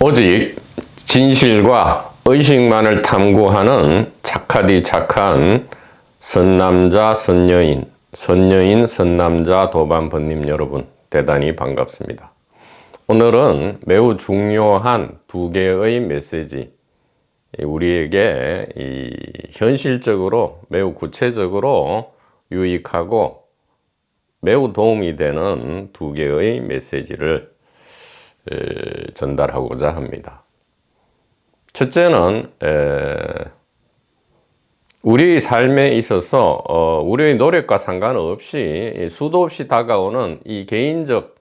오직 진실과 의식만을 탐구하는 착하디 착한 선남자 선여인, 선여인 선남자 도반번님 여러분, 대단히 반갑습니다. 오늘은 매우 중요한 두 개의 메시지, 우리에게 현실적으로 매우 구체적으로 유익하고 매우 도움이 되는 두 개의 메시지를 전달하고자 합니다. 첫째는 우리의 삶에 있어서 우리의 노력과 상관없이 수도 없이 다가오는 이 개인적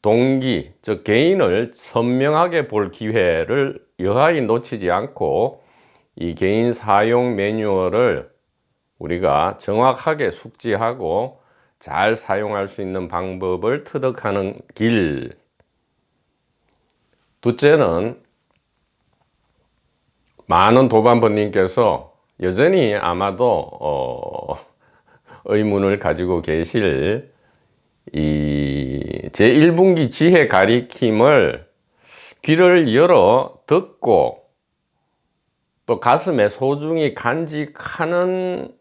동기, 즉 개인을 선명하게 볼 기회를 여하이 놓치지 않고 이 개인 사용 매뉴얼을 우리가 정확하게 숙지하고 잘 사용할 수 있는 방법을 터득하는 길. 둘째는 많은 도반번님께서 여전히 아마도 의문을 가지고 계실 이 제1분기 지혜 가리킴을 귀를 열어 듣고 또 가슴에 소중히 간직하는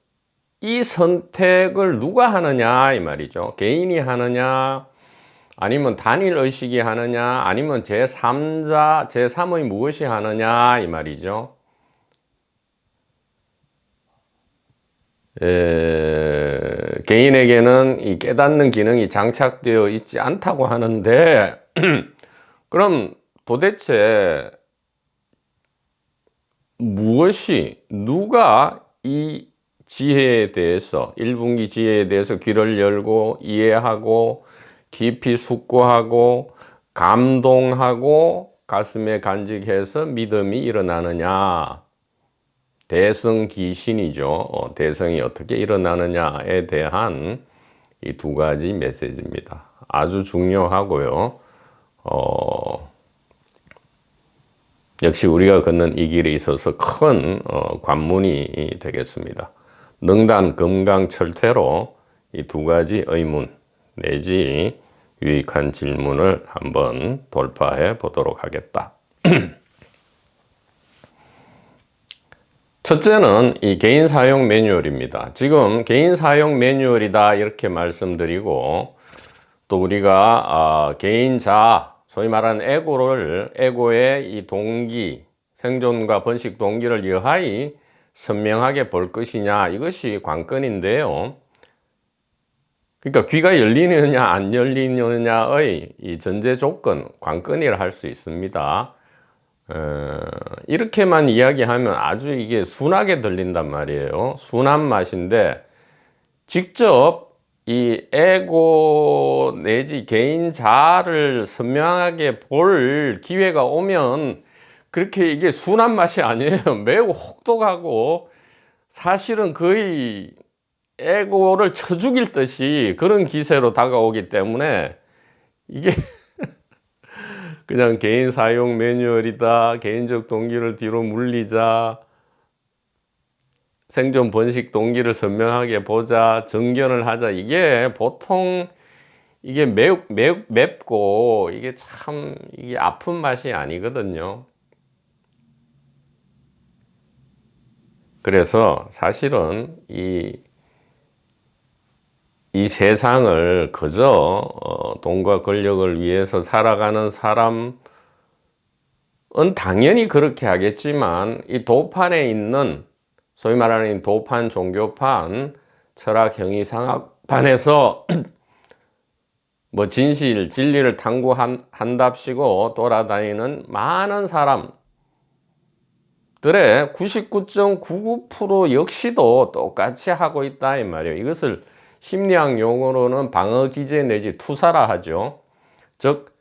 이 선택을 누가 하느냐 이 말이죠. 개인이 하느냐, 아니면 단일 의식이 하느냐, 아니면 제3자, 제3의 무엇이 하느냐 이 말이죠. 개인에게는 이 깨닫는 기능이 장착되어 있지 않다고 하는데 그럼 도대체 누가 이 지혜에 대해서, 1분기 지혜에 대해서 귀를 열고 이해하고 깊이 숙고하고 감동하고 가슴에 간직해서 믿음이 일어나느냐, 대성기신이죠. 대성이 어떻게 일어나느냐에 대한 이 두 가지 메시지입니다. 아주 중요하고요. 역시 우리가 걷는 이 길에 있어서 큰 관문이 되겠습니다. 능단 금강철퇴로 이 두 가지 의문 내지 유익한 질문을 한번 돌파해 보도록 하겠다. 첫째는 이 개인 사용 매뉴얼입니다. 지금 개인 사용 매뉴얼이다 이렇게 말씀드리고, 또 우리가 개인 자아, 소위 말하는 에고의 이 동기, 생존과 번식 동기를 여하이 선명하게 볼 것이냐, 이것이 관건인데요. 그러니까 귀가 열리느냐 안 열리느냐의 이 전제 조건, 관건이라 할 수 있습니다. 이렇게만 이야기하면 아주 이게 순하게 들린단 말이에요. 순한 맛인데, 직접 이 에고 내지 개인 자아를 선명하게 볼 기회가 오면 그렇게 이게 순한 맛이 아니에요. 매우 혹독하고 사실은 거의 에고를 쳐 죽일 듯이 그런 기세로 다가오기 때문에 이게 그냥 개인 사용 매뉴얼이다, 개인적 동기를 뒤로 물리자, 생존 번식 동기를 선명하게 보자, 정견을 하자, 이게 보통 이게 매우 맵고 이게 참 이게 아픈 맛이 아니거든요. 그래서 사실은 이 세상을 그저 돈과 권력을 위해서 살아가는 사람은 당연히 그렇게 하겠지만, 이 도판에 있는 소위 말하는 도판, 종교판, 철학, 형이상학판에서 뭐 진실, 진리를 탐구한답시고 돌아다니는 많은 사람들의 99.99% 역시도 똑같이 하고 있다 이 말이에요. 이것을 심리학 용어로는 방어기제 내지 투사라 하죠. 즉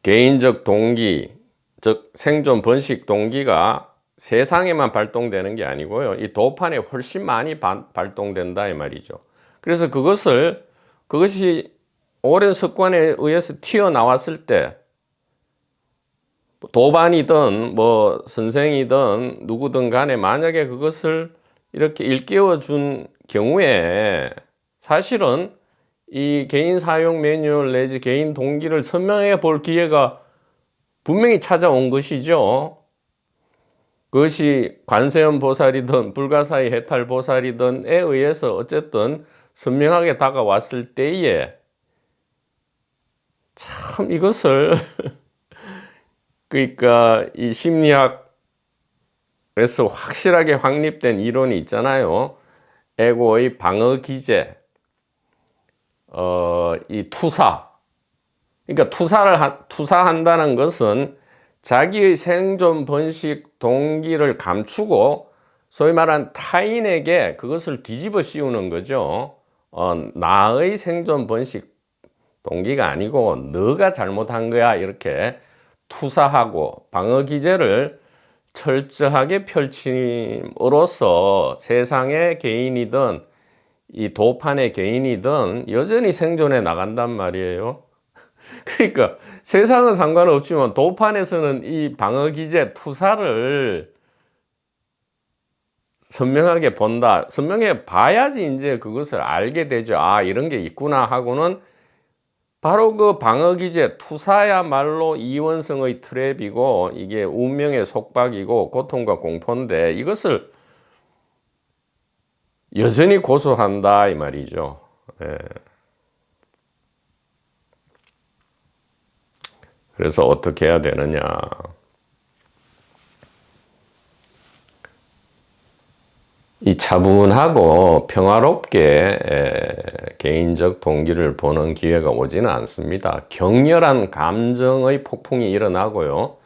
개인적 동기, 즉 생존 번식 동기가 세상에만 발동되는 게 아니고요, 이 도판에 훨씬 많이 발동된다 이 말이죠. 그래서 그것이 오랜 습관에 의해서 튀어나왔을 때, 도반이든 뭐 선생이든 누구든 간에 만약에 그것을 이렇게 일깨워 준 경우에 사실은 이 개인 사용 매뉴얼 내지 개인 동기를 선명해 볼 기회가 분명히 찾아온 것이죠. 그것이 관세음 보살이든 불가사의 해탈 보살이든에 의해서 어쨌든 선명하게 다가왔을 때에 참 이것을 그러니까 이 심리학에서 확실하게 확립된 이론이 있잖아요. 에고의 방어 기제, 이 투사. 그러니까 투사한다는 것은 자기의 생존 번식 동기를 감추고 소위 말한 타인에게 그것을 뒤집어 씌우는 거죠. 나의 생존 번식 동기가 아니고 너가 잘못한 거야 이렇게 투사하고 방어 기제를 철저하게 펼침으로써 세상의 개인이든 이 도판의 개인이든 여전히 생존해 나간단 말이에요. 그러니까 세상은 상관없지만 도판에서는 이 방어 기제 투사를 선명하게 본다. 선명해 봐야지 이제 그것을 알게 되죠. 아, 이런 게 있구나 하고는 바로 그 방어 기제 투사야말로 이원성의 트랩이고 이게 운명의 속박이고 고통과 공포인데 이것을 여전히 고수한다 이 말이죠. 예. 그래서 어떻게 해야 되느냐. 이 차분하고 평화롭게 개인적 동기를 보는 기회가 오지는 않습니다. 격렬한 감정의 폭풍이 일어나고요.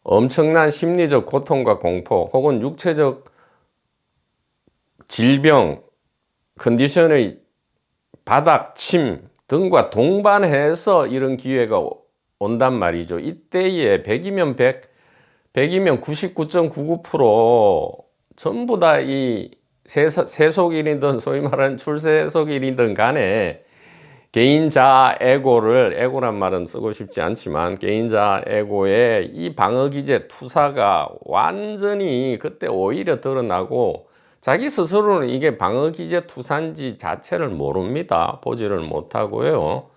엄청난 심리적 고통과 공포 혹은 육체적 질병, 컨디션의 바닥침 등과 동반해서 이런 기회가 온단 말이죠. 이때에 100이면 100, 100이면 99.99% 전부 다 이 세속인이든 소위 말하는 출세속인이든 간에 개인자 에고를, 에고란 말은 쓰고 싶지 않지만 개인자 에고의 이 방어기제 투사가 완전히 그때 오히려 드러나고 자기 스스로는 이게 방어기제 투사인지 자체를 모릅니다. 보지를 못하고요.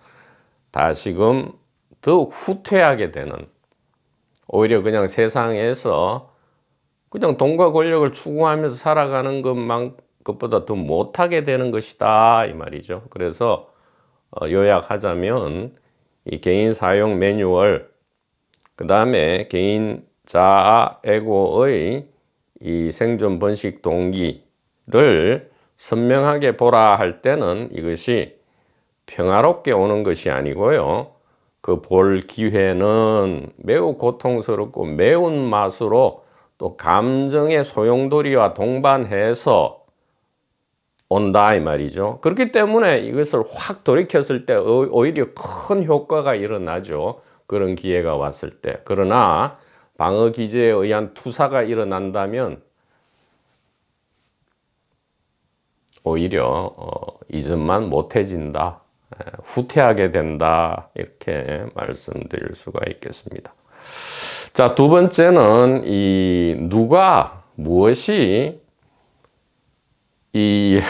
다시금 더욱 후퇴하게 되는, 오히려 그냥 세상에서 그냥 돈과 권력을 추구하면서 살아가는 것보다 더 못하게 되는 것이다 이 말이죠. 그래서 요약하자면 이 개인 사용 매뉴얼, 그 다음에 개인 자아 에고의 이 생존 번식 동기를 선명하게 보라 할 때는 이것이 평화롭게 오는 것이 아니고요. 그 볼 기회는 매우 고통스럽고 매운 맛으로 또 감정의 소용돌이와 동반해서 온다 이 말이죠. 그렇기 때문에 이것을 확 돌이켰을 때 오히려 큰 효과가 일어나죠. 그런 기회가 왔을 때. 그러나 방어 기제에 의한 투사가 일어난다면 오히려 이전만 못해진다, 후퇴하게 된다 이렇게 말씀드릴 수가 있겠습니다. 자, 두 번째는 이 누가 무엇이 이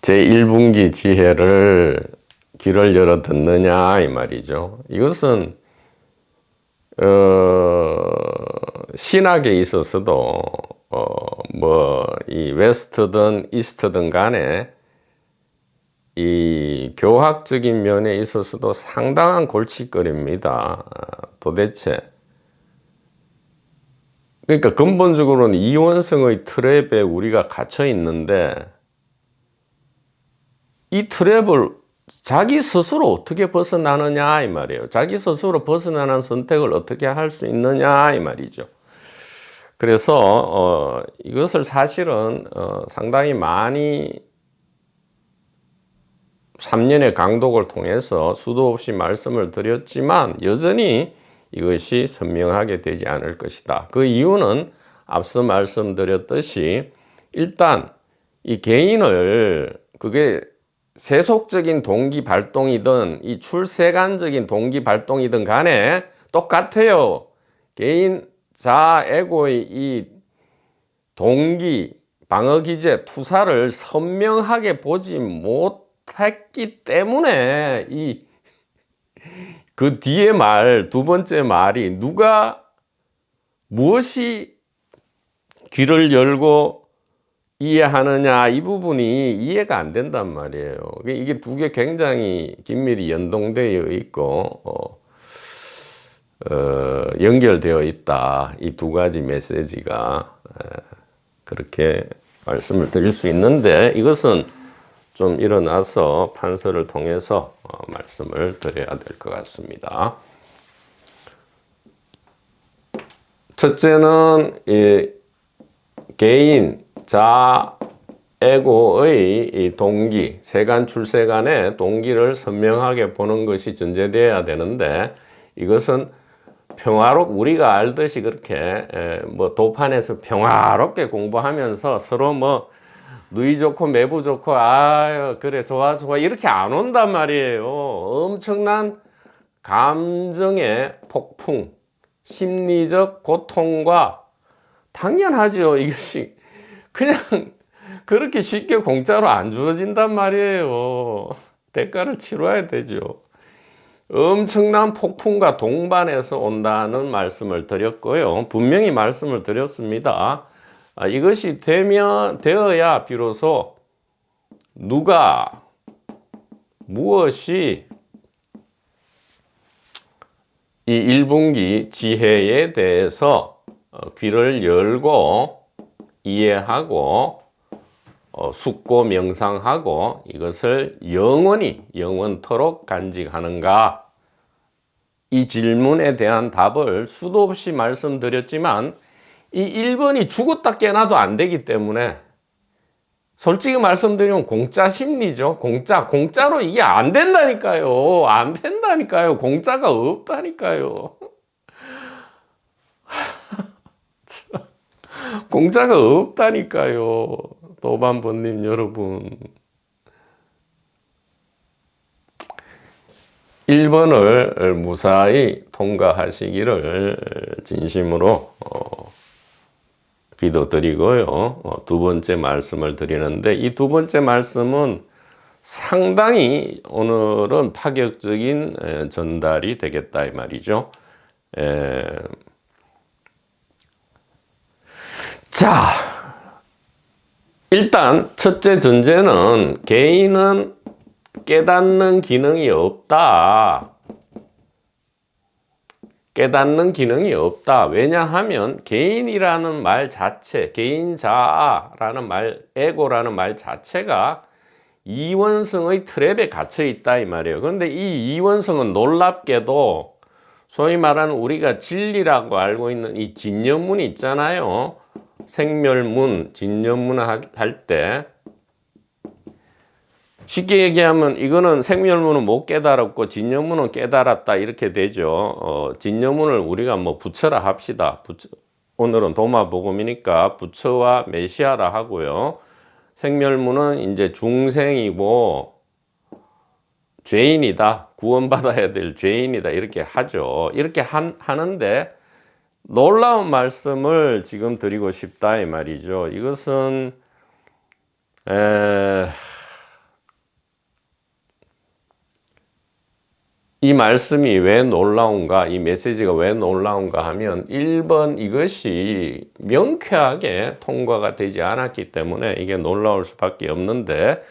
제1분기 지혜를 귀를 열어 듣느냐 이 말이죠. 이것은 신학에 있어서도 뭐 이 웨스트든 이스트든 간에 이 교학적인 면에 있어서도 상당한 골칫거리입니다. 도대체 그러니까 근본적으로는 이원성의 트랩에 우리가 갇혀 있는데 이 트랩을 자기 스스로 어떻게 벗어나느냐 이 말이에요. 자기 스스로 벗어나는 선택을 어떻게 할 수 있느냐 이 말이죠. 그래서 이것을 사실은 상당히 많이 3년의 강독을 통해서 수도 없이 말씀을 드렸지만 여전히 이것이 선명하게 되지 않을 것이다. 그 이유는 앞서 말씀드렸듯이 일단 이 개인을 그게 세속적인 동기 발동이든 이 출세관적인 동기 발동이든 간에 똑같아요. 개인 자아 에고의 이 동기 방어기제 투사를 선명하게 보지 못했기 때문에 그 뒤에 말, 두 번째 말이 누가 무엇이 귀를 열고 이해하느냐, 이 부분이 이해가 안 된단 말이에요. 이게 두 개 굉장히 긴밀히 연동되어 있고 연결되어 있다. 이 두 가지 메시지가 그렇게 말씀을 드릴 수 있는데, 이것은 좀 일어나서 판서를 통해서 말씀을 드려야 될 것 같습니다. 첫째는 개인, 자, 에고의 이 동기, 세간 출세간의 동기를 선명하게 보는 것이 전제되어야 되는데, 이것은 우리가 알듯이 그렇게 뭐 도판에서 평화롭게 공부하면서 서로 뭐 누이 좋고 매부 좋고 아유 그래 좋아 이렇게 안 온단 말이에요. 엄청난 감정의 폭풍, 심리적 고통과, 당연하죠. 이것이 그냥 그렇게 쉽게 공짜로 안 주어진단 말이에요. 대가를 치러야 되죠. 엄청난 폭풍과 동반해서 온다는 말씀을 드렸고요. 분명히 말씀을 드렸습니다. 이것이 되어야 비로소 누가 무엇이 이 1분기 지혜에 대해서 귀를 열고 이해하고 숙고 명상하고 이것을 영원토록 간직하는가, 이 질문에 대한 답을 수도 없이 말씀드렸지만 이 1번이 죽었다 깨나도 안 되기 때문에, 솔직히 말씀드리면 공짜 심리죠. 공짜로 이게 안 된다니까요. 안 된다니까요. 공짜가 없다니까요. 공짜가 없다니까요. 도반번님 여러분, 1번을 무사히 통과하시기를 진심으로 기도드리고요. 두 번째 말씀을 드리는데, 이 두 번째 말씀은 상당히 오늘은 파격적인 전달이 되겠다 이 말이죠. 자, 일단 첫째 전제는 개인은 깨닫는 기능이 없다. 깨닫는 기능이 없다. 왜냐하면 개인이라는 말 자체, 개인자라는 말, 에고라는 말 자체가 이원성의 트랩에 갇혀 있다 이 말이에요. 그런데 이 이원성은 놀랍게도 소위 말하는 우리가 진리라고 알고 있는 이 진여문이 있잖아요. 생멸문, 진여문 할 때 쉽게 얘기하면 이거는 생멸문은 못 깨달았고 진여문은 깨달았다 이렇게 되죠. 진여문을 우리가 뭐 부처라 합시다. 오늘은 도마복음이니까 부처와 메시아라 하고요. 생멸문은 이제 중생이고 죄인이다, 구원받아야 될 죄인이다 이렇게 하죠. 이렇게 하는데 놀라운 말씀을 지금 드리고 싶다 이 말이죠. 이것은 이 말씀이 왜 놀라운가, 이 메시지가 왜 놀라운가 하면 1번 이것이 명쾌하게 통과가 되지 않았기 때문에 이게 놀라울 수밖에 없는데,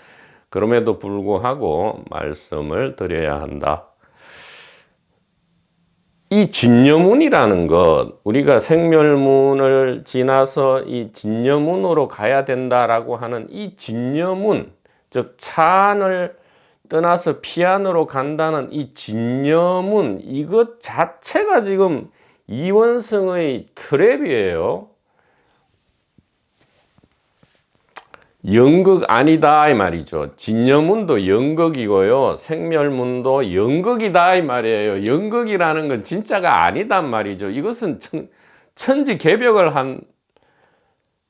그럼에도 불구하고 말씀을 드려야 한다. 이 진여문이라는 것, 우리가 생멸문을 지나서 이 진여문으로 가야 된다라고 하는 이 진여문, 즉 차안을 떠나서 피안으로 간다는 이 진여문, 이것 자체가 지금 이원성의 트랩이에요. 연극 아니다 이 말이죠. 진여문도 연극이고요, 생멸문도 연극이다 이 말이에요. 연극이라는 건 진짜가 아니단 말이죠. 이것은 천지개벽을 한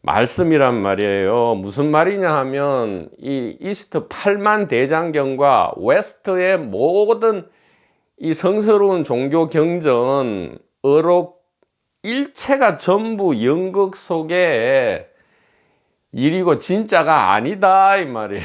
말씀이란 말이에요. 무슨 말이냐 하면 이 이스트 8만 대장경과 웨스트의 모든 이 성스러운 종교 경전, 의록 일체가 전부 연극 속에 일이고 진짜가 아니다 이 말이에요.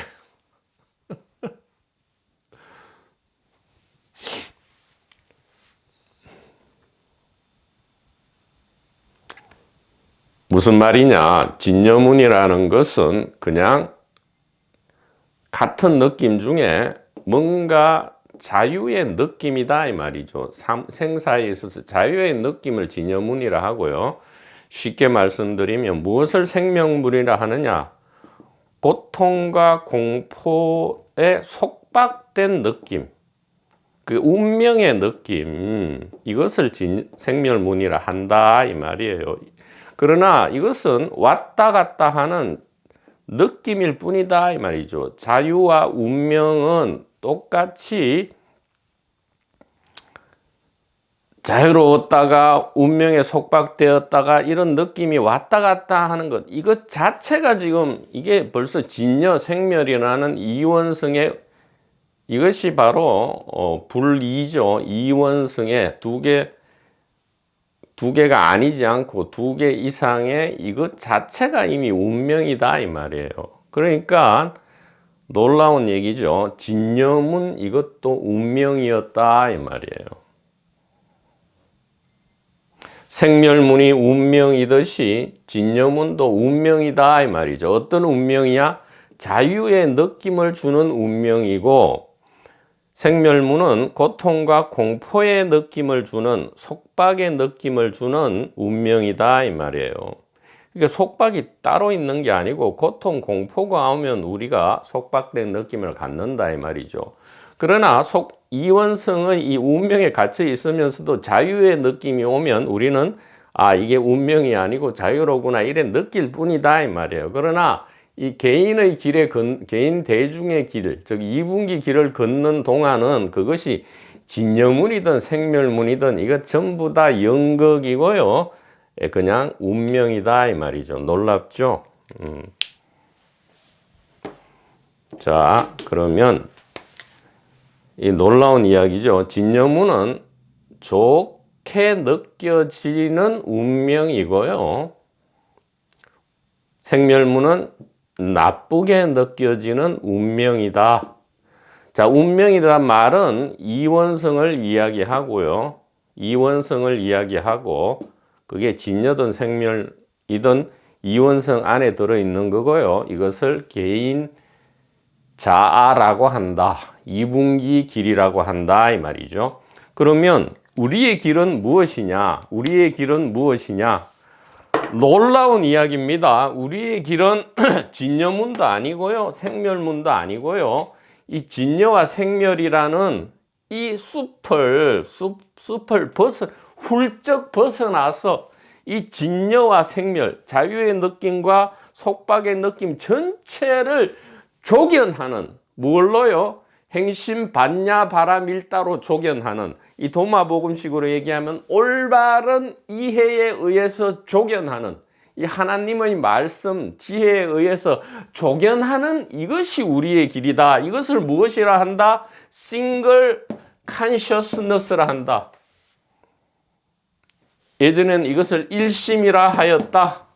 무슨 말이냐? 진여문이라는 것은 그냥 같은 느낌 중에 뭔가 자유의 느낌이다 이 말이죠. 생사에 있어서 자유의 느낌을 진여문이라 하고요. 쉽게 말씀드리면 무엇을 생명문이라 하느냐? 고통과 공포에 속박된 느낌, 그 운명의 느낌, 이것을 생멸문이라 한다 이 말이에요. 그러나 이것은 왔다 갔다 하는 느낌일 뿐이다 이 말이죠. 자유와 운명은 똑같이 자유로웠다가 운명에 속박되었다가 이런 느낌이 왔다 갔다 하는 것, 이것 자체가 지금 이게 벌써 진여 생멸이라는 이원성의, 이것이 바로 불이죠. 이원성의 두 개가 아니지 않고 두 개 이상의 이것 자체가 이미 운명이다 이 말이에요. 그러니까 놀라운 얘기죠. 진여문 이것도 운명이었다 이 말이에요. 생멸문이 운명이듯이 진여문도 운명이다 이 말이죠. 어떤 운명이야? 자유의 느낌을 주는 운명이고, 생멸문은 고통과 공포의 느낌을 주는, 속박의 느낌을 주는 운명이다 이 말이에요. 그러니까 속박이 따로 있는 게 아니고 고통, 공포가 오면 우리가 속박된 느낌을 갖는다 이 말이죠. 그러나 이원성의 이 운명에 갇혀 있으면서도 자유의 느낌이 오면 우리는 이게 운명이 아니고 자유로구나 이래 느낄 뿐이다 이 말이에요. 그러나 이 개인의 개인 대중의 길, 즉 이분기 길을 걷는 동안은 그것이 진여문이든 생멸문이든 이것 전부 다 연극이고요. 그냥 운명이다 이 말이죠. 놀랍죠? 자, 그러면 이 놀라운 이야기죠. 진여문은 좋게 느껴지는 운명이고요. 생멸문은 나쁘게 느껴지는 운명이다. 자, 운명이란 말은 이원성을 이야기하고요. 이원성을 이야기하고 그게 진여든 생멸이든 이원성 안에 들어있는 거고요. 이것을 개인 자아라고 한다. 이분기 길이라고 한다 이 말이죠. 그러면 우리의 길은 무엇이냐? 우리의 길은 무엇이냐? 놀라운 이야기입니다. 우리의 길은 진여문도 아니고요. 생멸문도 아니고요. 이 진여와 생멸이라는 이 숲을 훌쩍 벗어나서 이 진여와 생멸, 자유의 느낌과 속박의 느낌 전체를 조견하는, 뭘로요? 행심 반야 바라밀다로 조견하는, 이 도마복음식으로 얘기하면 올바른 이해에 의해서 조견하는, 이 하나님의 말씀, 지혜에 의해서 조견하는 이것이 우리의 길이다. 이것을 무엇이라 한다? 싱글 컨셔스너스라 한다. 예전에는 이것을 일심이라 하였다.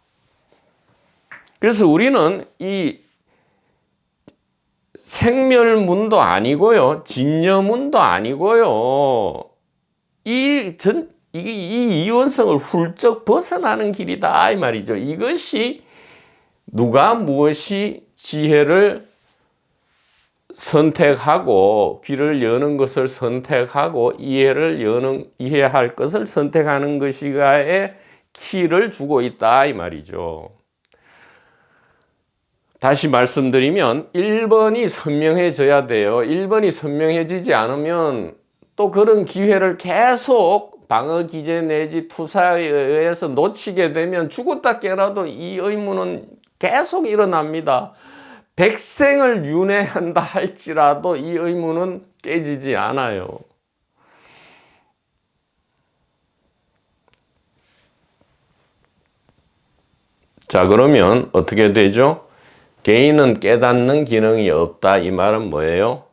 그래서 우리는 이 생멸문도 아니고요. 진여문도 아니고요. 이 이원성을 훌쩍 벗어나는 길이다 이 말이죠. 이것이 누가 무엇이 지혜를 선택하고 귀를 여는 것을 선택하고 이해할 것을 선택하는 것이가의 키를 주고 있다 이 말이죠. 다시 말씀드리면 1번이 선명해져야 돼요. 1번이 선명해지지 않으면 또 그런 기회를 계속 방어 기제 내지 투사에 의해서 놓치게 되면 죽었다 깨라도 이 의문은 계속 일어납니다. 백생을 윤회한다 할지라도 이 의문은 깨지지 않아요. 자, 그러면 어떻게 되죠? 개인은 깨닫는 기능이 없다. 이 말은 뭐예요?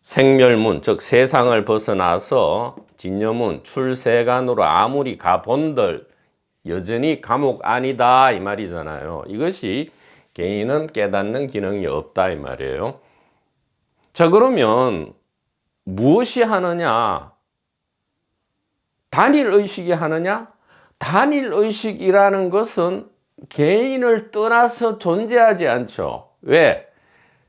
생멸문, 즉 세상을 벗어나서 진여문, 출세간으로 아무리 가본들 여전히 감옥 아니다 이 말이잖아요. 이것이 개인은 깨닫는 기능이 없다 이 말이에요. 자, 그러면 무엇이 하느냐? 단일의식이 하느냐? 단일 의식이라는 것은 개인을 떠나서 존재하지 않죠. 왜?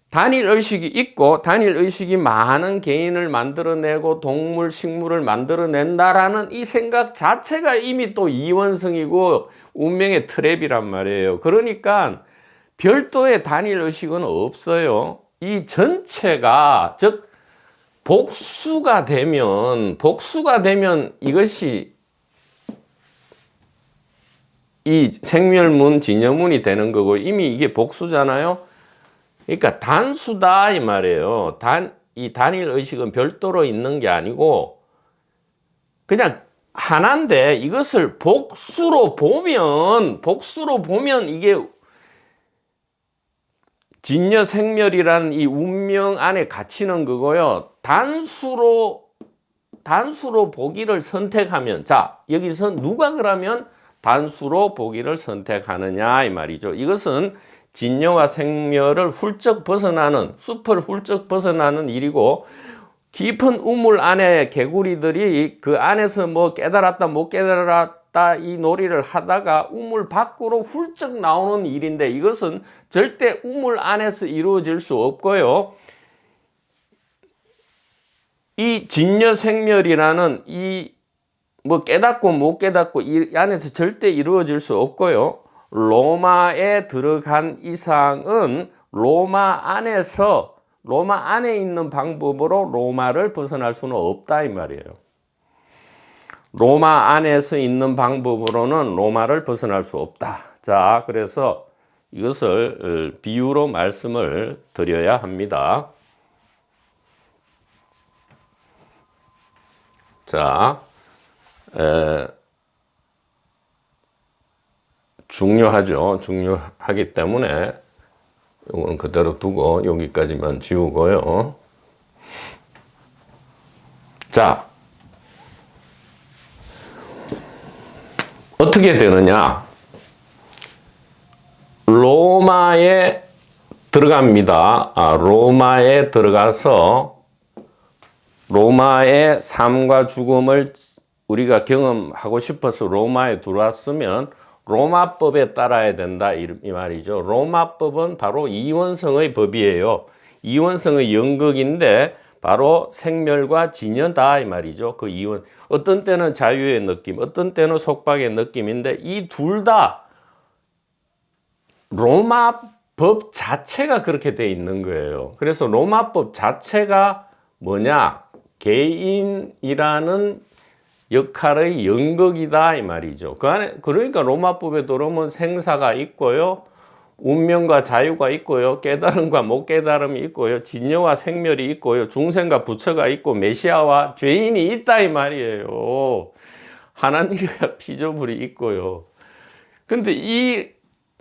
단일 의식이 있고 단일 의식이 많은 개인을 만들어내고 동물, 식물을 만들어낸다라는 이 생각 자체가 이미 또 이원성이고 운명의 트랩이란 말이에요. 그러니까 별도의 단일 의식은 없어요. 이 전체가, 즉 복수가 되면 이것이 이 생멸문, 진여문이 되는 거고, 이미 이게 복수잖아요. 그러니까 단수다 이 말이에요. 이 단일 의식은 별도로 있는 게 아니고 그냥 하나인데, 이것을 복수로 보면 이게 진여생멸이라는 이 운명 안에 갇히는 거고요. 단수로 보기를 선택하면, 자, 여기서 누가 그러면 단수로 보기를 선택하느냐 이 말이죠. 이것은 진여와 생멸을 훌쩍 벗어나는, 숲을 훌쩍 벗어나는 일이고, 깊은 우물 안에 개구리들이 그 안에서 뭐 깨달았다 못 깨달았다 이 놀이를 하다가 우물 밖으로 훌쩍 나오는 일인데, 이것은 절대 우물 안에서 이루어질 수 없고요. 이 진여생멸이라는 이 뭐 깨닫고 못 깨닫고 이 안에서 절대 이루어질 수 없고요. 로마에 들어간 이상은 로마 안에 있는 방법으로 로마를 벗어날 수는 없다 이 말이에요. 로마 안에서 있는 방법으로는 로마를 벗어날 수 없다. 자, 그래서 이것을 비유로 말씀을 드려야 합니다. 자, 중요하죠. 중요하기 때문에 이거는 그대로 두고 여기까지만 지우고요. 자, 어떻게 되느냐? 로마에 들어갑니다. 로마에 들어가서 로마의 삶과 죽음을 우리가 경험하고 싶어서 로마에 들어왔으면 로마법에 따라야 된다 이 말이죠. 로마법은 바로 이원성의 법이에요. 이원성의 연극인데 바로 생멸과 진여다 이 말이죠. 그 이원, 어떤 때는 자유의 느낌, 어떤 때는 속박의 느낌인데 이 둘 다 로마법 자체가 그렇게 돼 있는 거예요. 그래서 로마법 자체가 뭐냐? 개인이라는 역할의 연극이다 이 말이죠. 그 안에, 그러니까 로마법에 들어오면 생사가 있고요, 운명과 자유가 있고요, 깨달음과 못 깨달음이 있고요, 진여와 생멸이 있고요, 중생과 부처가 있고 메시아와 죄인이 있다 이 말이에요. 하나님과 피조물이 있고요. 근데 이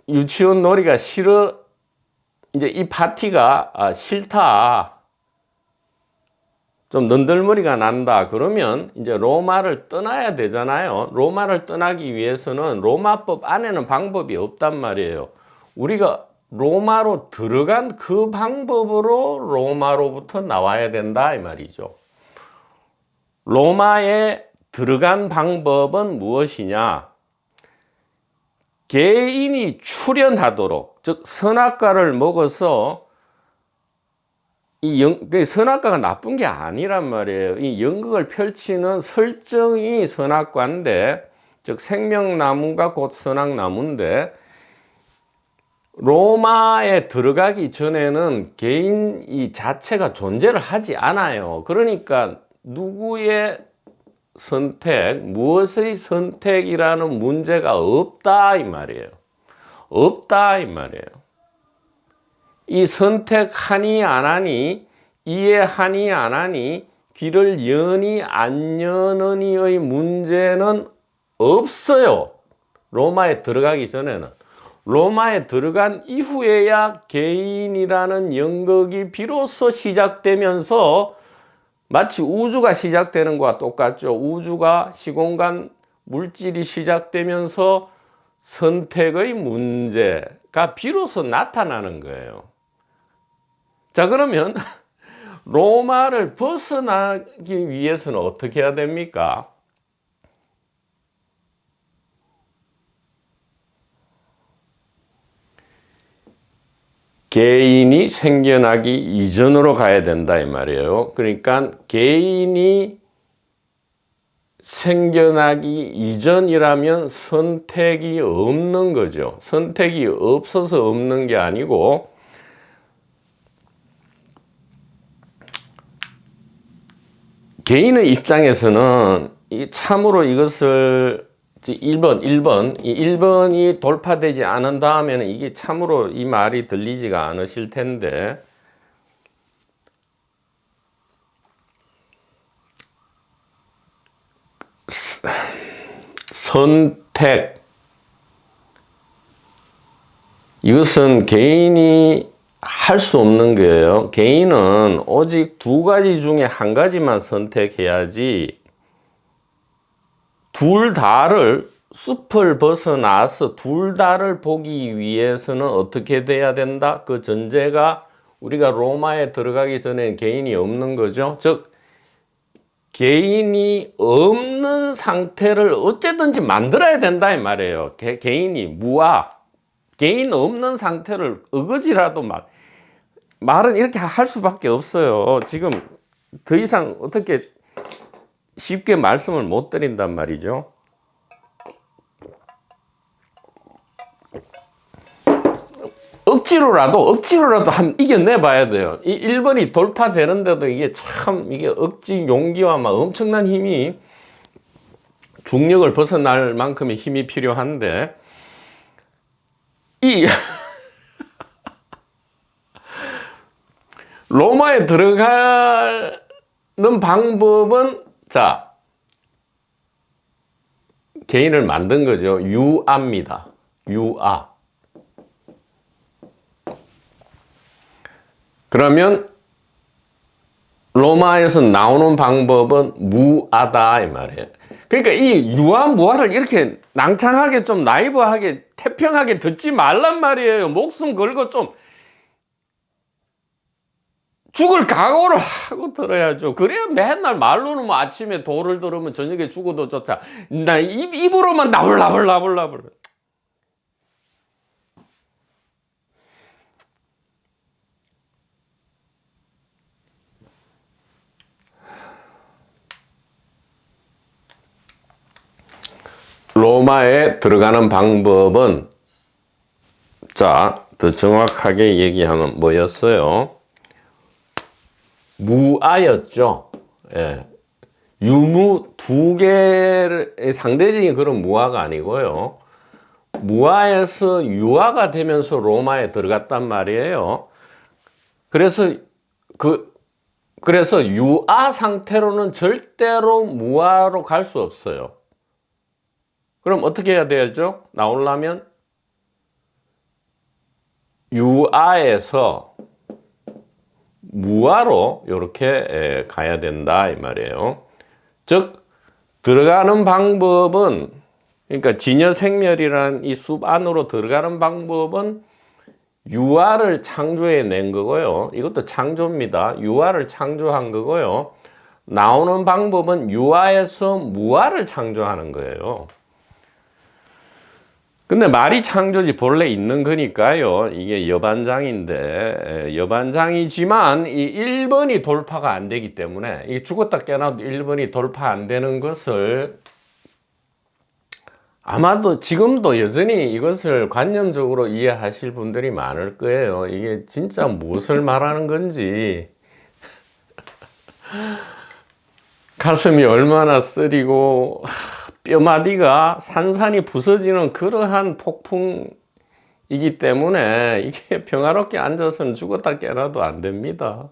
유치원 놀이가 싫어, 이제 이 파티가 싫다, 좀 너덜머리가 난다 그러면 이제 로마를 떠나야 되잖아요. 로마를 떠나기 위해서는 로마법 안에는 방법이 없단 말이에요. 우리가 로마로 들어간 그 방법으로 로마로부터 나와야 된다 이 말이죠. 로마에 들어간 방법은 무엇이냐? 개인이 출현하도록, 즉 선악과를 먹어서 선악과가 나쁜 게 아니란 말이에요. 이 연극을 펼치는 설정이 선악과인데, 즉 생명나무가 곧 선악나무인데, 로마에 들어가기 전에는 개인이 자체가 존재를 하지 않아요. 그러니까 누구의 선택, 무엇의 선택이라는 문제가 없다 이 말이에요. 없다 이 말이에요. 이 선택하니 안 하니, 이해하니 안 하니, 귀를 여니 안 여느니의 문제는 없어요. 로마에 들어가기 전에는. 로마에 들어간 이후에야 개인이라는 연극이 비로소 시작되면서 마치 우주가 시작되는 것과 똑같죠. 우주가 시공간 물질이 시작되면서 선택의 문제가 비로소 나타나는 거예요. 자, 그러면 로마를 벗어나기 위해서는 어떻게 해야 됩니까? 개인이 생겨나기 이전으로 가야 된다 이 말이에요. 그러니까 개인이 생겨나기 이전이라면 선택이 없는 거죠. 선택이 없어서 없는 게 아니고 개인의 입장에서는 참으로 이것을 1번이 돌파되지 않은 다음에는 이게 참으로 이 말이 들리지가 않으실 텐데, 선택, 이것은 개인이 할 수 없는 거예요. 개인은 오직 두 가지 중에 한 가지만 선택해야지, 둘 다를, 숲을 벗어나서 둘 다를 보기 위해서는 어떻게 돼야 된다? 그 전제가 우리가 로마에 들어가기 전에 개인이 없는 거죠. 즉 개인이 없는 상태를 어쨌든지 만들어야 된다 이 말이에요. 개인이 무아, 개인 없는 상태를 어거지라도 말은 이렇게 할 수밖에 없어요. 지금 더 이상 어떻게 쉽게 말씀을 못 드린단 말이죠. 억지로라도 이겨내 봐야 돼요. 이 1번이 돌파되는데도 이게 참 이게 억지 용기와 막 엄청난 힘이, 중력을 벗어날 만큼의 힘이 필요한데, 이 로마에 들어가는 방법은, 자, 개인을 만든 거죠. 유아입니다. 유아. 그러면 로마에서 나오는 방법은 무아다 이 말이에요. 그러니까 이 유아 무아를 이렇게 낭창하게 좀 나이브하게 태평하게 듣지 말란 말이에요. 목숨 걸고 좀 죽을 각오를 하고 들어야죠. 그래야 맨날 말로는 뭐 아침에 도를 들으면 저녁에 죽어도 좋다. 나 입으로만 나불나불. 로마에 들어가는 방법은, 자, 더 정확하게 얘기하면 뭐였어요? 무아였죠. 예. 유무 두 개의 상대적인 그런 무아가 아니고요. 무아에서 유아가 되면서 로마에 들어갔단 말이에요. 그래서 유아 상태로는 절대로 무아로 갈 수 없어요. 그럼 어떻게 해야 되죠? 나오려면 유아에서 무아로 이렇게 가야 된다 이 말이에요. 즉 들어가는 방법은, 그러니까 진여생멸이라는 이 숲 안으로 들어가는 방법은 유아를 창조해 낸 거고요. 이것도 창조입니다. 유아를 창조한 거고요. 나오는 방법은 유아에서 무아를 창조하는 거예요. 근데 말이 창조지 본래 있는 거니까요. 이게 여반장인데, 여반장이지만 이 1번이 돌파가 안 되기 때문에, 이 죽었다 깨어나도 1번이 돌파 안 되는 것을 아마도 지금도 여전히 이것을 관념적으로 이해하실 분들이 많을 거예요. 이게 진짜 무엇을 말하는 건지, 가슴이 얼마나 쓰리고 뼈마디가 산산이 부서지는 그러한 폭풍이기 때문에 이게 평화롭게 앉아서는 죽었다 깨어나도 안 됩니다.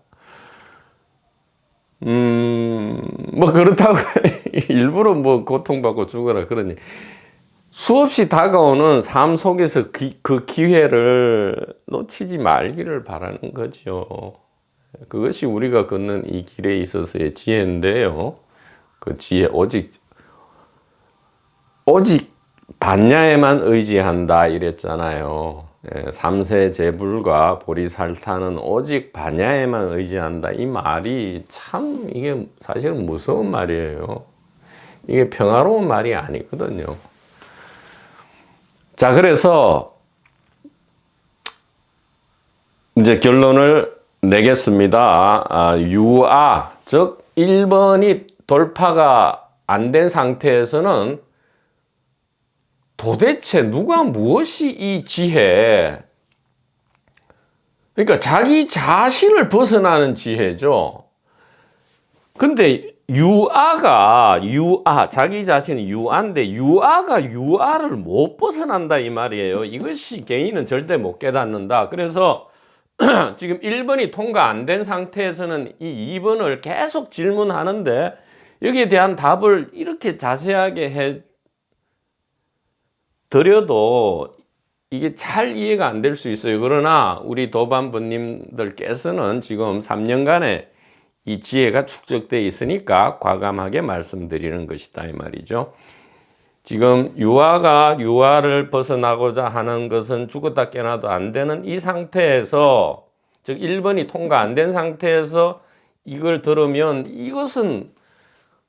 뭐 그렇다고 일부러 뭐 고통받고 죽어라 그러니, 수없이 다가오는 삶 속에서 그 기회를 놓치지 말기를 바라는 거죠. 그것이 우리가 걷는 이 길에 있어서의 지혜인데요. 그 지혜 오직 반야에만 의지한다 이랬잖아요. 삼세제불과 보리살타는 오직 반야에만 의지한다. 이 말이 참 이게 사실은 무서운 말이에요. 이게 평화로운 말이 아니거든요. 자, 그래서 이제 결론을 내겠습니다. 유아, 즉 1번이 돌파가 안 된 상태에서는 도대체 누가 무엇이 이 지혜, 그러니까 자기 자신을 벗어나는 지혜죠. 근데 자기 자신이 유아인데 유아가 유아를 못 벗어난다 이 말이에요. 이것이 개인은 절대 못 깨닫는다. 그래서 지금 1번이 통과 안 된 상태에서는 이 2번을 계속 질문하는데 여기에 대한 답을 이렇게 자세하게 해 드려도 이게 잘 이해가 안 될 수 있어요. 그러나 우리 도반부님들께서는 지금 3년간의 이 지혜가 축적되어 있으니까 과감하게 말씀드리는 것이다 이 말이죠. 지금 유아가 유아를 벗어나고자 하는 것은 죽었다 깨어나도 안 되는 이 상태에서, 즉 1번이 통과 안 된 상태에서 이걸 들으면 이것은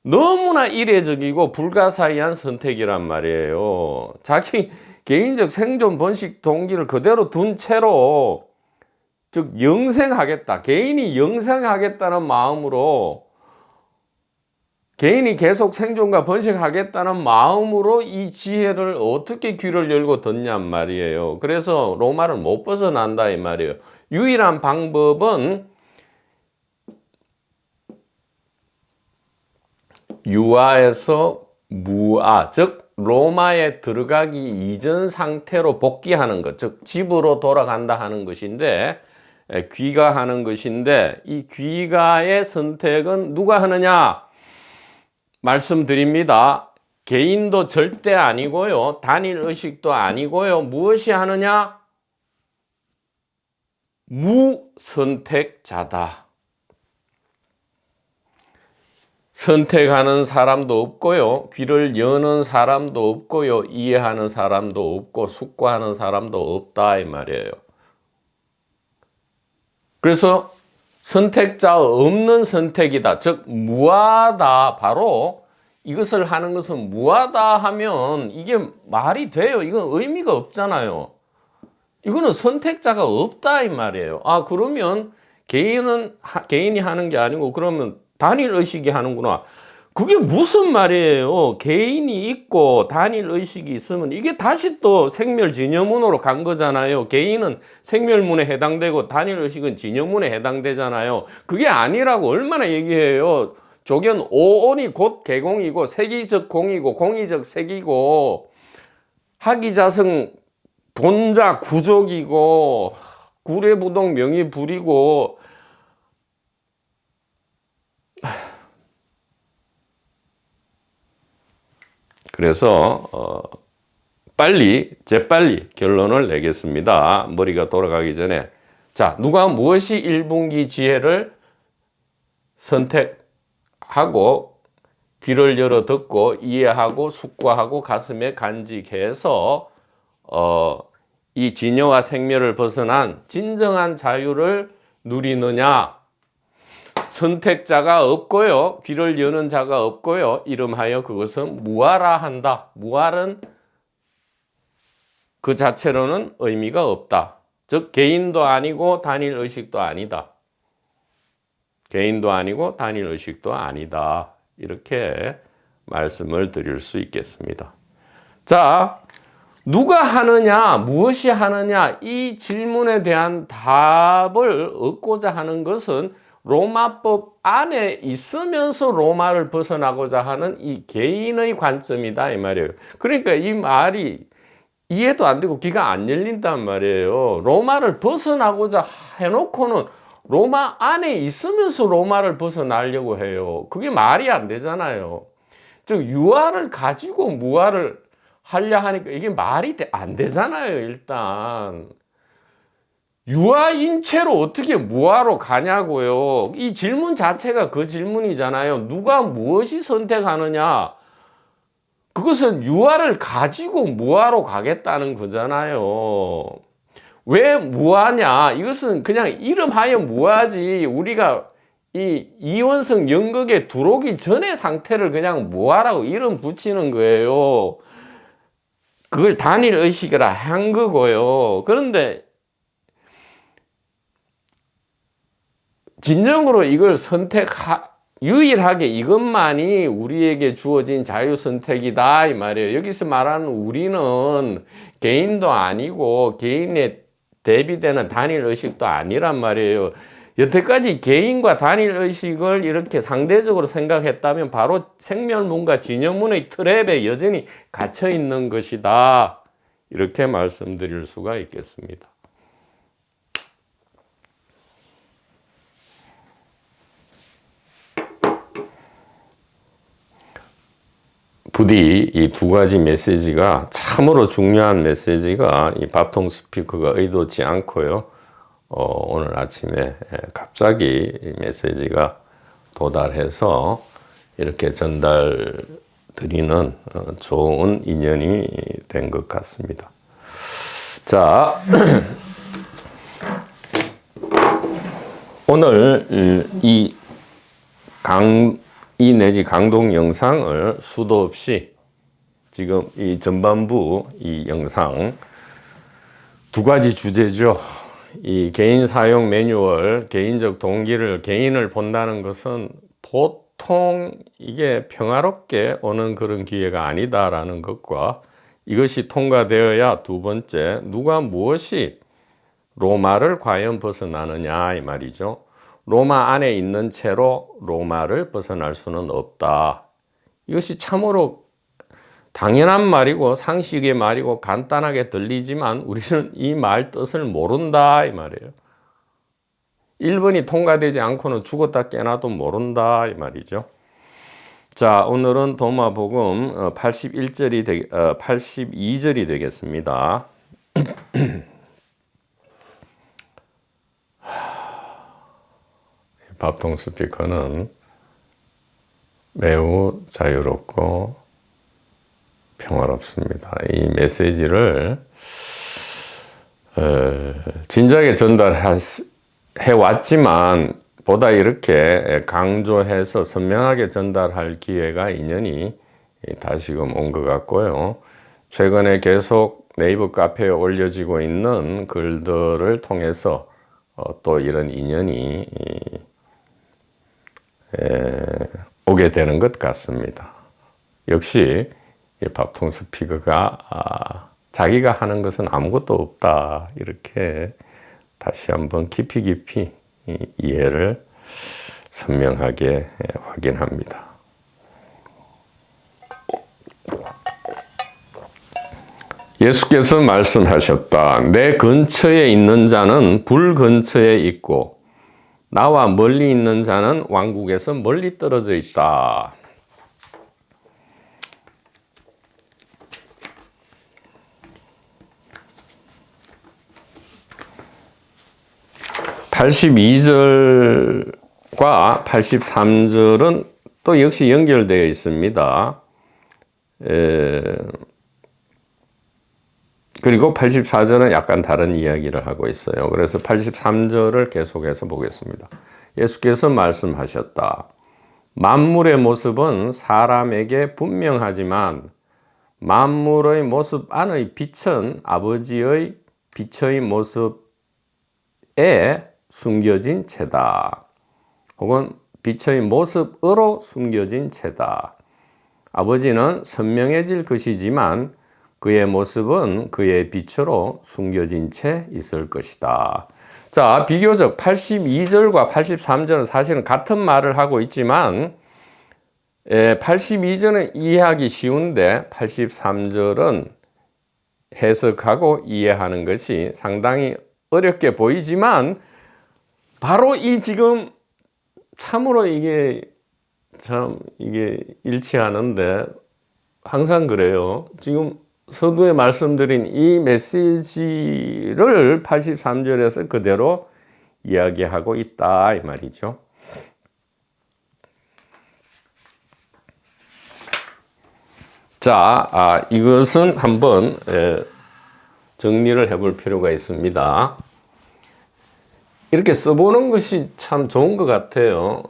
너무나 이례적이고 불가사의한 선택이란 말이에요. 자기 개인적 생존 번식 동기를 그대로 둔 채로, 즉 영생하겠다, 개인이 영생하겠다는 마음으로, 개인이 계속 생존과 번식하겠다는 마음으로 이 지혜를 어떻게 귀를 열고 듣냔 말이에요. 그래서 로마를 못 벗어난다 이 말이에요. 유일한 방법은 유아에서 무아, 즉 로마에 들어가기 이전 상태로 복귀하는 것, 즉 집으로 돌아간다 하는 것인데, 귀가하는 것인데, 이 귀가의 선택은 누가 하느냐? 말씀드립니다. 개인도 절대 아니고요. 단일 의식도 아니고요. 무엇이 하느냐? 무선택자다. 선택하는 사람도 없고요. 귀를 여는 사람도 없고요. 이해하는 사람도 없고 숙고하는 사람도 없다 이 말이에요. 그래서 선택자 없는 선택이다. 즉 무하다. 바로 이것을 하는 것은 무하다 하면 이게 말이 돼요? 이건 의미가 없잖아요. 이거는 선택자가 없다 이 말이에요. 그러면 개인이 하는 게 아니고 그러면 단일 의식이 하는구나. 그게 무슨 말이에요? 개인이 있고 단일 의식이 있으면 이게 다시 또 생멸진여문으로 간 거잖아요. 개인은 생멸문에 해당되고 단일 의식은 진여문에 해당되잖아요. 그게 아니라고 얼마나 얘기해요. 조견 오온이 곧 개공이고 색이적 공이고 공이적 색이고 학이자성 본자 구족이고 구례부동 명의불이고, 그래서 재빨리 결론을 내겠습니다. 머리가 돌아가기 전에. 자, 누가 무엇이 1분기 지혜를 선택하고 귀를 열어 듣고 이해하고 숙고하고 가슴에 간직해서 이 진여와 생멸을 벗어난 진정한 자유를 누리느냐? 선택자가 없고요. 귀를 여는 자가 없고요. 이름하여 그것은 무아라 한다. 무아는 그 자체로는 의미가 없다. 즉 개인도 아니고 단일 의식도 아니다. 개인도 아니고 단일 의식도 아니다. 이렇게 말씀을 드릴 수 있겠습니다. 자, 누가 하느냐, 무엇이 하느냐, 이 질문에 대한 답을 얻고자 하는 것은 로마법 안에 있으면서 로마를 벗어나고자 하는 이 개인의 관점이다 이 말이에요. 그러니까 이 말이 이해도 안 되고 귀가 안 열린단 말이에요. 로마를 벗어나고자 해놓고는 로마 안에 있으면서 로마를 벗어나려고 해요. 그게 말이 안 되잖아요. 즉 유아를 가지고 무아를 하려 하니까 이게 말이 안 되잖아요. 일단 유아인 채로 어떻게 무아로 가냐고요. 이 질문 자체가 그 질문이잖아요. 누가 무엇이 선택하느냐, 그것은 유아를 가지고 무아로 가겠다는 거잖아요. 왜 무아냐? 이것은 그냥 이름하여 무아지, 우리가 이 이원성 연극에 들어오기 전의 상태를 그냥 무아라고 이름 붙이는 거예요. 그걸 단일 의식이라 한 거고요. 그런데 진정으로 이걸 유일하게 이것만이 우리에게 주어진 자유 선택이다 이 말이에요. 여기서 말하는 우리는 개인도 아니고 개인에 대비되는 단일 의식도 아니란 말이에요. 여태까지 개인과 단일 의식을 이렇게 상대적으로 생각했다면 바로 생멸문과 진영문의 트랩에 여전히 갇혀 있는 것이다. 이렇게 말씀드릴 수가 있겠습니다. 부디 이 두 가지 메시지가 참으로 중요한 메시지가 이 밥통 스피커가 의도치 않고요. 오늘 아침에 갑자기 이 메시지가 도달해서 이렇게 전달 드리는 좋은 인연이 된 것 같습니다. 자, 오늘 이 내지 강동 영상을 수도 없이 지금 이 전반부 이 영상 두 가지 주제죠. 이 개인 사용 매뉴얼, 개인적 동기를 개인을 본다는 것은 보통 이게 평화롭게 오는 그런 기회가 아니다라는 것과 이것이 통과되어야 두 번째, 누가 무엇이 로마를 과연 벗어나느냐 이 말이죠. 로마 안에 있는 채로 로마를 벗어날 수는 없다. 이것이 참으로 당연한 말이고 상식의 말이고 간단하게 들리지만 우리는 이 말 뜻을 모른다 이 말이에요. 1번이 통과되지 않고는 죽었다 깨나도 모른다 이 말이죠. 자, 오늘은 도마복음 82절이 되겠습니다. 밥통 스피커는 매우 자유롭고 평화롭습니다. 이 메시지를 진작에 전달해 왔지만 보다 이렇게 강조해서 선명하게 전달할 기회가 인연이 다시금 온 것 같고요. 최근에 계속 네이버 카페에 올려지고 있는 글들을 통해서 또 이런 인연이 오게 되는 것 같습니다. 역시 밥통 스피커가 자기가 하는 것은 아무것도 없다 이렇게 다시 한번 깊이 이해를 선명하게 확인합니다. 예수께서 말씀하셨다. 내 근처에 있는 자는 불 근처에 있고 나와 멀리 있는 자는 왕국에서 멀리 떨어져 있다. (82절과) (83절은) 또 역시 연결되어 있습니다. 그리고 84절은 약간 다른 이야기를 하고 있어요. 그래서 83절을 계속해서 보겠습니다. 예수께서 말씀하셨다. 만물의 모습은 사람에게 분명하지만 만물의 모습 안의 빛은 아버지의 빛의 모습에 숨겨진 채다. 혹은 빛의 모습으로 숨겨진 채다. 아버지는 선명해질 것이지만 그의 모습은 그의 빛으로 숨겨진 채 있을 것이다. 자, 비교적 82절과 83절은 사실은 같은 말을 하고 있지만 82절은 이해하기 쉬운데 83절은 해석하고 이해하는 것이 상당히 어렵게 보이지만 바로 이 지금 참으로 이게 일치하는데 항상 그래요. 지금 서두에 말씀드린 이 메시지를 83절에서 그대로 이야기하고 있다 이 말이죠. 자, 이것은 한번 정리를 해볼 필요가 있습니다. 이렇게 써보는 것이 참 좋은 것 같아요.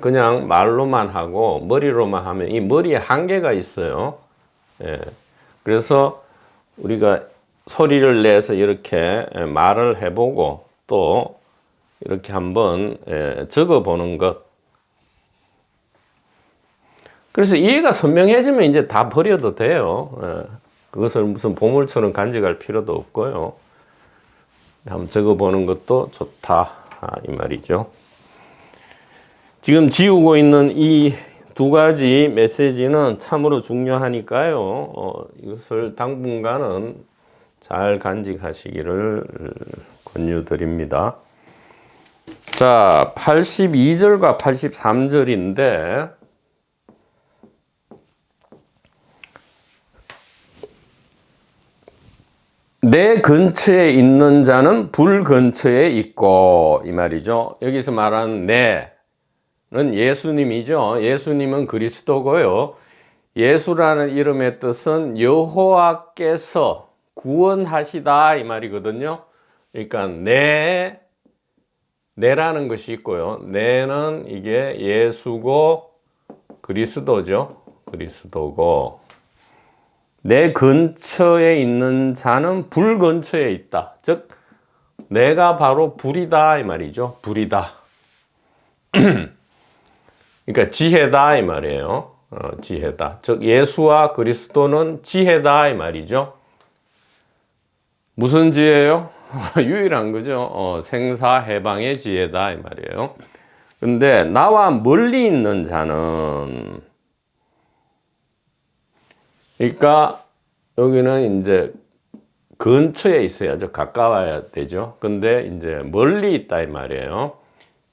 그냥 말로만 하고 머리로만 하면 이 머리에 한계가 있어요. 그래서 우리가 소리를 내서 이렇게 말을 해보고 또 이렇게 한번 적어 보는 것. 그래서 이해가 선명해지면 이제 다 버려도 돼요. 그것을 무슨 보물처럼 간직할 필요도 없고요. 한번 적어 보는 것도 좋다, 이 말이죠. 지금 지우고 있는 이 두 가지 메시지는 참으로 중요하니까요. 이것을 당분간은 잘 간직하시기를 권유드립니다. 자, 82절과 83절인데, 내 근처에 있는 자는 불 근처에 있고, 이 말이죠. 여기서 말하는 내는 예수님이죠. 예수님은 그리스도고요. 예수라는 이름의 뜻은 여호와께서 구원하시다, 이 말이거든요. 그러니까 내라는 것이 있고요. 내는 이게 예수고 그리스도죠. 그리스도고, 내 근처에 있는 자는 불 근처에 있다. 즉 내가 바로 불이다, 이 말이죠. 불이다. 그러니까 지혜다, 이 말이에요. 지혜다. 즉 예수와 그리스도는 지혜다, 이 말이죠. 무슨 지혜요? 유일한 거죠. 생사해방의 지혜다, 이 말이에요. 근데 나와 멀리 있는 자는, 그러니까 여기는 이제 근처에 있어야죠. 가까워야 되죠. 근데 이제 멀리 있다, 이 말이에요.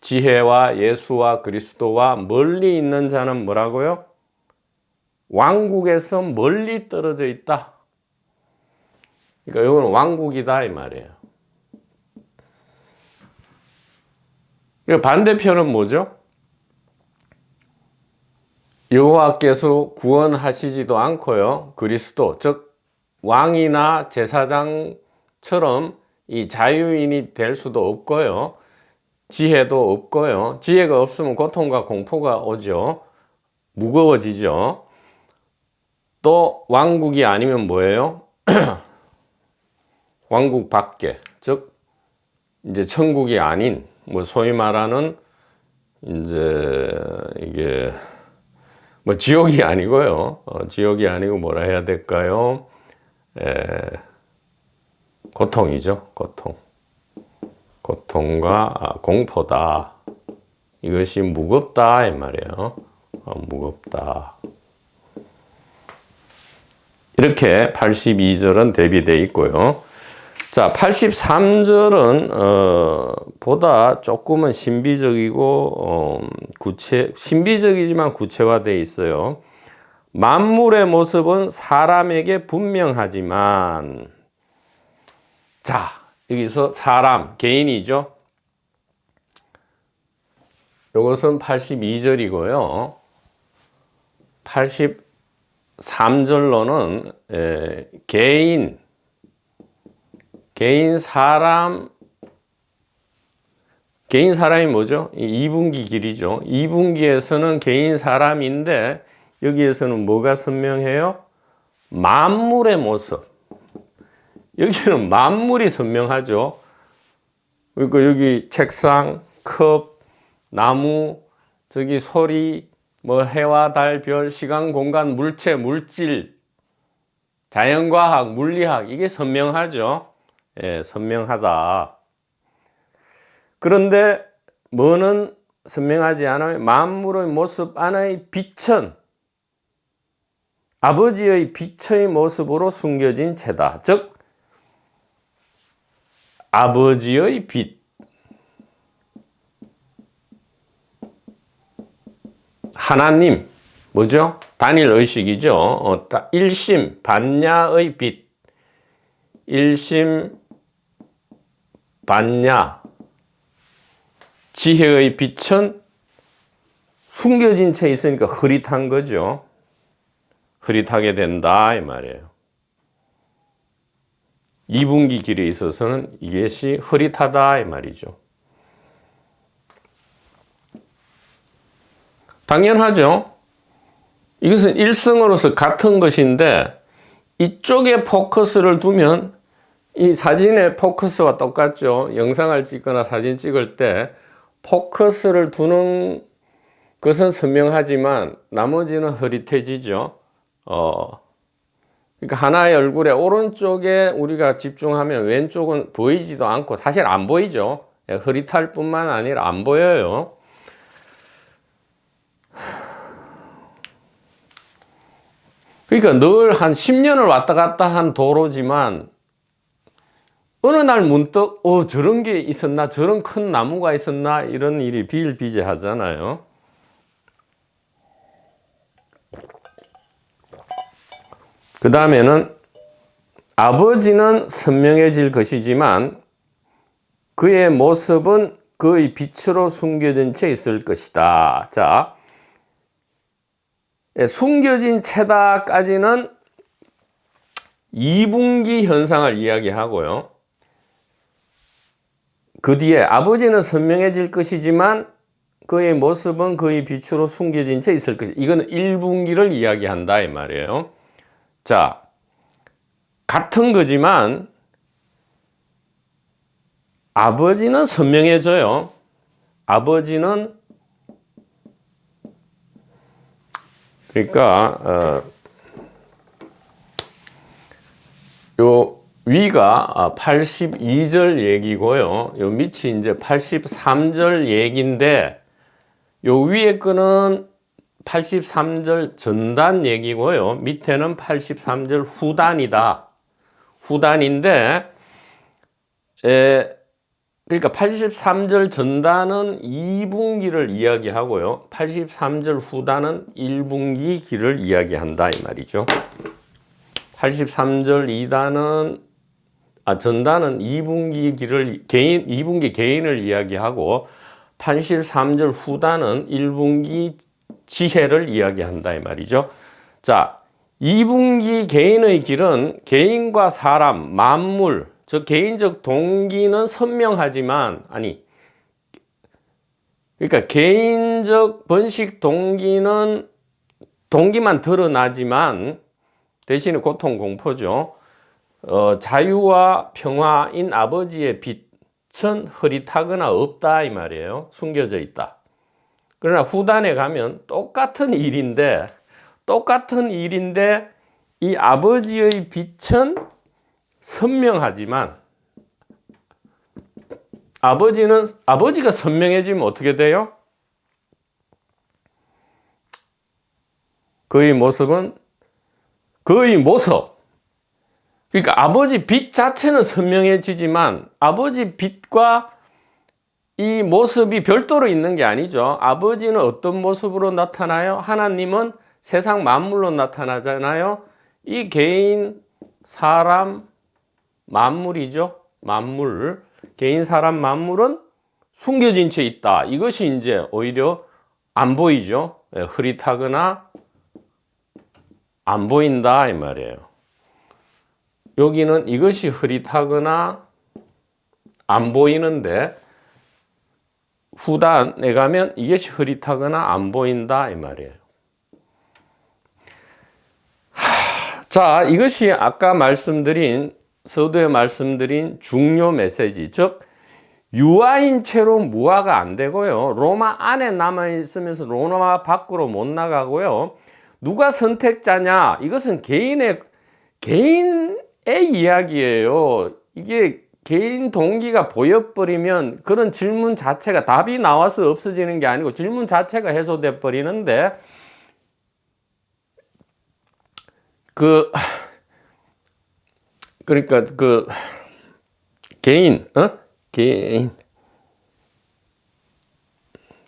지혜와 예수와 그리스도와 멀리 있는 자는 뭐라고요? 왕국에서 멀리 떨어져 있다. 그러니까 이건 왕국이다, 이 말이에요. 그러니까 반대편은 뭐죠? 여호와께서 구원하시지도 않고요. 그리스도, 즉 왕이나 제사장처럼 이 자유인이 될 수도 없고요. 지혜도 없고요. 지혜가 없으면 고통과 공포가 오죠. 무거워지죠. 또 왕국이 아니면 뭐예요? 왕국 밖에, 즉 이제 천국이 아닌, 뭐 소위 말하는 이제 이게 뭐 지옥이 아니고요. 지옥이 아니고 뭐라 해야 될까요? 고통이죠. 고통과 공포다. 이것이 무겁다, 이 말이에요. 무겁다. 이렇게 82절은 대비되어 있고요. 자, 83절은 보다 조금은 신비적이고 신비적이지만 구체화되어 있어요. 만물의 모습은 사람에게 분명하지만, 자, 여기서 사람, 개인이죠. 이것은 82절이고요. 83절로는 개인 사람이 뭐죠? 2분기 길이죠. 2분기에서는 개인 사람인데 여기에서는 뭐가 선명해요? 만물의 모습. 여기는 만물이 선명하죠. 그러니까 여기 책상, 컵, 나무, 저기 소리, 뭐 해와 달, 별, 시간, 공간, 물체, 물질, 자연과학, 물리학, 이게 선명하죠. 예, 선명하다. 그런데 뭐는 선명하지 않아요? 만물의 모습 안의 빛은 아버지의 빛의 모습으로 숨겨진 채다. 즉 아버지의 빛, 하나님, 뭐죠? 단일 의식이죠. 일심 반야의 빛, 일심 반야, 지혜의 빛은 숨겨진 채 있으니까 흐릿한 거죠. 흐릿하게 된다, 이 말이에요. 2분기 길에 있어서는 이것이 흐릿하다, 이 말이죠. 당연하죠. 이것은 일성으로서 같은 것인데 이쪽에 포커스를 두면 이 사진의 포커스와 똑같죠. 영상을 찍거나 사진 찍을 때 포커스를 두는 것은 선명하지만 나머지는 흐릿해지죠. 그러니까 하나의 얼굴의 오른쪽에 우리가 집중하면 왼쪽은 보이지도 않고 사실 안 보이죠. 흐릿할 뿐만 아니라 안 보여요. 그러니까 늘 한 10년을 왔다 갔다 한 도로지만 어느 날 문득 저런 게 있었나, 저런 큰 나무가 있었나, 이런 일이 비일비재하잖아요. 그 다음에는 아버지는 선명해질 것이지만 그의 모습은 그의 빛으로 숨겨진 채 있을 것이다. 자, 숨겨진 채다까지는 2분기 현상을 이야기하고요. 그 뒤에 아버지는 선명해질 것이지만 그의 모습은 그의 빛으로 숨겨진 채 있을 것이다. 이거는 1분기를 이야기한다 이 말이에요. 자, 같은 거지만 아버지는 선명해져요. 아버지는 그러니까 요 위가 82절 얘기고요. 요 밑이 이제 83절 얘기인데 요 위에 거는 83절 전단 얘기고요. 밑에는 83절 후단이다. 후단인데 그러니까 83절 전단은 2분기를 이야기하고요. 83절 후단은 1분기 기를 이야기한다 이 말이죠. 83절 2단은 전단은 2분기 기를 2분기 개인을 이야기하고 83절 후단은 1분기 지혜를 이야기한다 이 말이죠. 자, 2분기 개인의 길은 개인과 사람, 만물, 즉 개인적 동기는 선명하지만 그러니까 개인적 번식 동기만 드러나지만 대신에 고통 공포죠. 자유와 평화인 아버지의 빛은 흐릿하거나 없다 이 말이에요. 숨겨져 있다. 그러나 후단에 가면 똑같은 일인데 이 아버지의 빛은 선명하지만 아버지가 선명해지면 어떻게 돼요? 그의 모습 그러니까 아버지 빛 자체는 선명해지지만 아버지 빛과 이 모습이 별도로 있는 게 아니죠. 아버지는 어떤 모습으로 나타나요? 하나님은 세상 만물로 나타나잖아요. 이 개인, 사람, 만물이죠. 만물, 개인, 사람, 만물은 숨겨진 채 있다. 이것이 이제 오히려 안 보이죠. 흐릿하거나 안 보인다 이 말이에요. 여기는 이것이 흐릿하거나 안 보이는데 후단에 가면 이것이 흐릿하거나 안 보인다 이 말이에요. 자, 이것이 아까 서두에 말씀드린 중요 메시지, 즉 유아인 채로 무아가 안 되고요. 로마 안에 남아 있으면서 로마 밖으로 못 나가고요. 누가 선택자냐? 이것은 개인의 이야기예요. 이게 개인 동기가 보여버리면 그런 질문 자체가 답이 나와서 없어지는 게 아니고 질문 자체가 해소돼 버리는데 그러니까 개인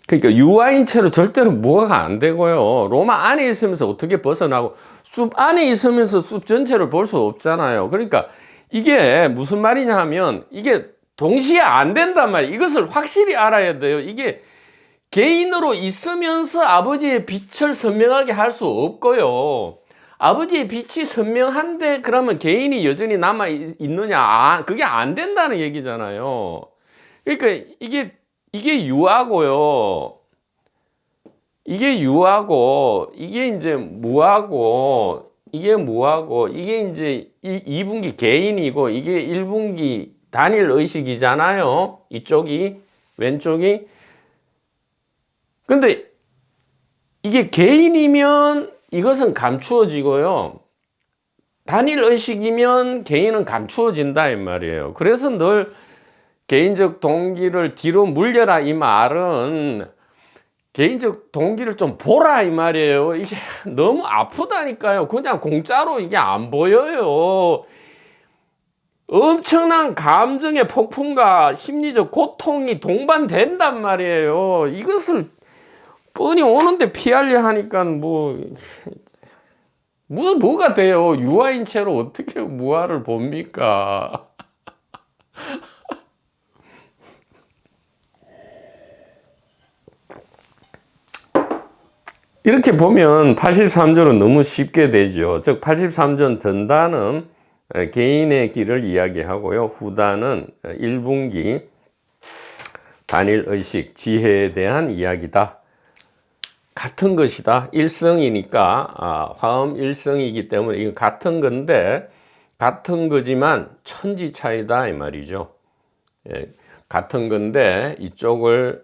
그러니까 유아인체로 절대로 무화가 안 되고요. 로마 안에 있으면서 어떻게 벗어나고 숲 안에 있으면서 숲 전체를 볼 수 없잖아요. 그러니까 이게 무슨 말이냐 하면 이게 동시에 안 된단 말이에요. 이것을 확실히 알아야 돼요. 이게 개인으로 있으면서 아버지의 빛을 선명하게 할 수 없고요. 아버지의 빛이 선명한데 그러면 개인이 여전히 남아 있느냐? 그게 안 된다는 얘기잖아요. 그러니까 이게 유하고요. 이게 유하고 이게 이제 무하고 이게 무하고 이게 이제 2분기 개인이고 이게 1분기 단일 의식이잖아요. 이쪽이 왼쪽이. 근데 이게 개인이면 이것은 감추어지고요. 단일 의식이면 개인은 감추어진다 이 말이에요. 그래서 늘 개인적 동기를 뒤로 물려라 이 말은 개인적 동기를 좀 보라 이 말이에요. 이게 너무 아프다니까요. 그냥 공짜로 이게 안 보여요. 엄청난 감정의 폭풍과 심리적 고통이 동반된단 말이에요. 이것을 뻔히 오는데 피하려 하니까 뭐가 돼요? 유아인 채로 어떻게 무아를 봅니까? 이렇게 보면 83조는 너무 쉽게 되죠. 즉 83조는 전단은 개인의 길을 이야기하고요. 후단은 1분기 단일의식, 지혜에 대한 이야기다. 같은 것이다. 일성이니까 화음 일성이기 때문에 이건 같은 건데 같은 거지만 천지 차이다 이 말이죠. 예, 같은 건데 이쪽을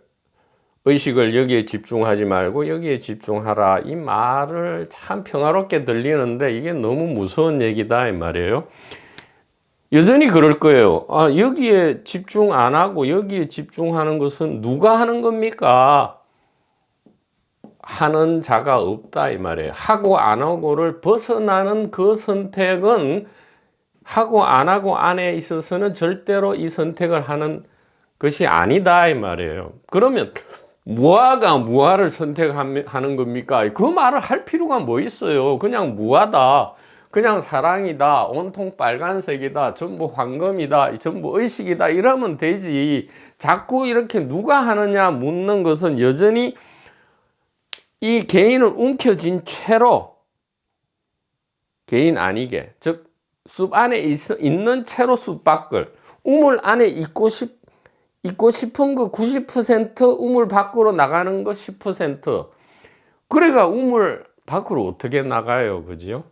의식을 여기에 집중하지 말고 여기에 집중하라 이 말을 참 평화롭게 들리는데 이게 너무 무서운 얘기다 이 말이에요. 여전히 그럴 거예요. 여기에 집중 안 하고 여기에 집중하는 것은 누가 하는 겁니까? 하는 자가 없다 이 말이에요. 하고 안 하고를 벗어나는 그 선택은 하고 안 하고 안에 있어서는 절대로 이 선택을 하는 것이 아니다 이 말이에요. 그러면 무아가 무아를 선택하는 겁니까? 그 말을 할 필요가 뭐 있어요? 그냥 무아다. 그냥 사랑이다. 온통 빨간색이다. 전부 황금이다. 전부 의식이다. 이러면 되지. 자꾸 이렇게 누가 하느냐 묻는 것은 여전히 이 개인을 움켜쥔 채로 개인 아니게 즉 숲 안에 있는 채로 숲 밖을 우물 안에 있고 싶은 거 90% 우물 밖으로 나가는 거 10% 그래가 우물 밖으로 어떻게 나가요? 그죠?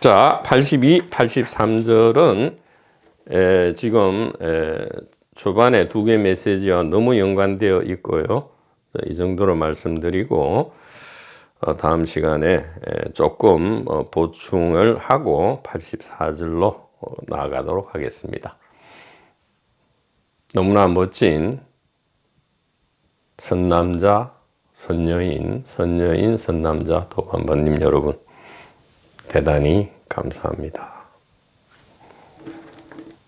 자, 82, 83절은 지금 초반에 두 개 메시지와 너무 연관되어 있고요. 이 정도로 말씀드리고 다음 시간에 조금 보충을 하고 84절로 나아가도록 하겠습니다. 너무나 멋진 선남자, 선여인, 선남자 도반반님 여러분 대단히 감사합니다.